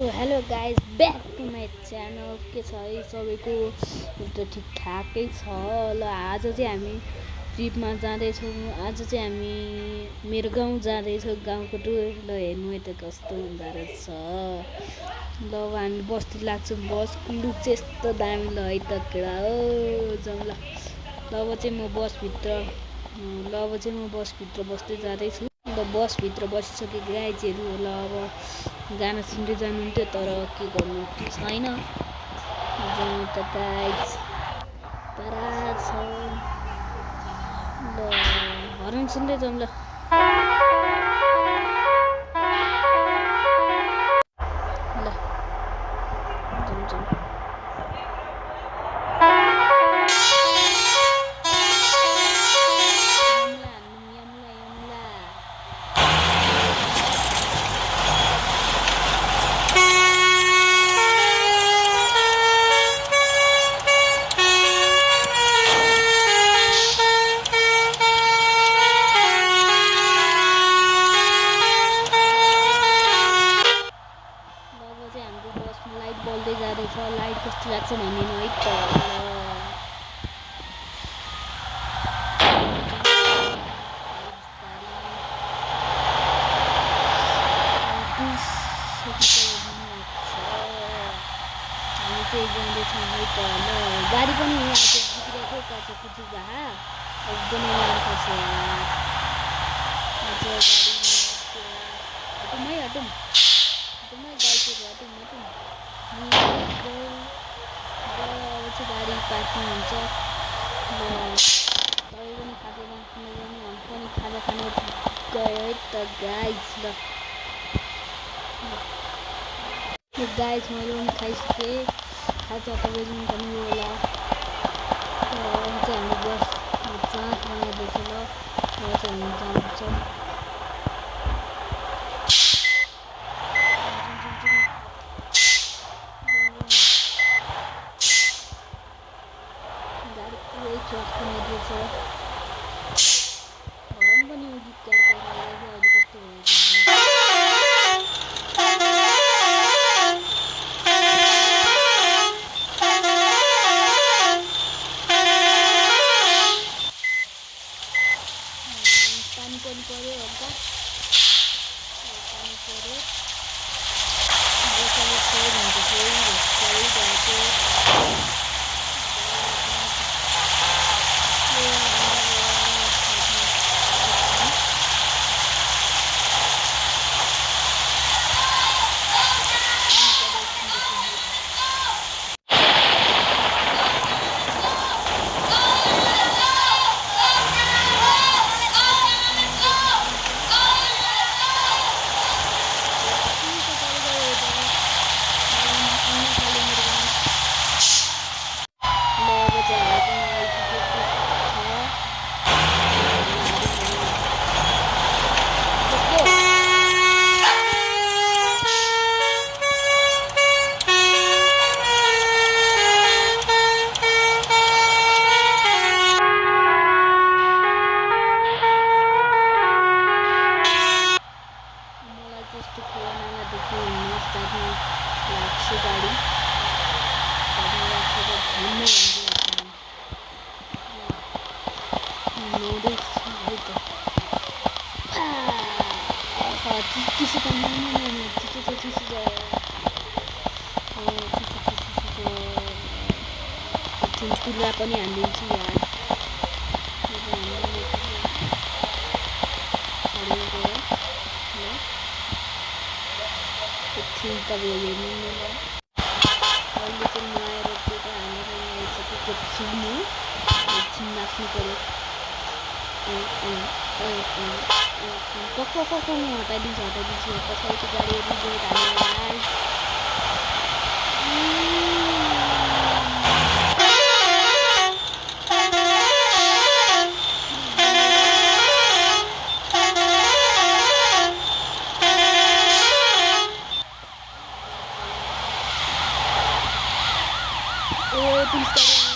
Hello guys back to my channel के छ है सबैको त ठिकठाकै छ ल। आज चाहिँ हामी ट्रिपमा जाँदैछौँ। आज चाहिँ हामी मेरो गाउँ जाँदैछौँ, गाउँको टुर। ल हेर्नु यता कस्तो हुँदो रहेछ। ल अब हामी बसतिर लाग्छौँ। बसको लुक चाहिँ यस्तो दामी ल है त केडा हो जाउँ ल। अब चाहिँ म बसभित्र बस्दै जाँदैछु। अन्त बसभित्र बसिसके गाइजहरू होला। अब गाना सुन्दै जानुहुन्थ्यो तर के गर्नु छैन। जाउँ त गाइज पारा छ ल, हर्न सुन्दै जाउँ ल। ल जाउँ जाउँ। हाम्रो बसमा लाइट बल्दै जाँदैछ। लाइट कस्तो लाग्छ भनिदिनु है त। हामी चाहिँ जाँदैछौँ है त ल। गाडी पनि आज बिग्रिएको थियो काचकुची भए एकदमै लानुपर्छ यार। आज गाडी हटौँ गाइजहरू हटौँ। अब चाहिँ गाडी पार्किङ हुन्छ ल। तपाईँ पनि खाजा खानु जानु, हामी पनि खाजा खानु गयो है त गाइज ल। गाइज मैले पनि खाइसकेँ खाजा, तपाईँले पनि खानु होला। अब चाहिँ हामी बसमा चाँप बनाउँदैछ ल। अब चाहिँ हामी जान्छौँ। गाडी पुरै ट्रक बनाइदिएछ। हर्न पनि गीत गाएर अहिले कस्तो भयो। पानी पनि पऱ्यो हल्का, पानी पऱ्यो। बसाले फोहोर हुन्छ, चलिरहेको। यस्तो खोला नाला देख्नु साथमा लाग्छ गाडी साथमा राखेर घुम्ने चिसो तुला पनि हालिदिन्छु यार। एकछिन तपाईँ हेर्नु ल। अहिले चाहिँ म आएर त्यो त हानेर आइसकेको छु म। एकछिन नाच्नु पऱ्यो। पक्क म हटाइदिन्छु पछाडिको गाडीहरू जोड हानेर। पुलिस गाडी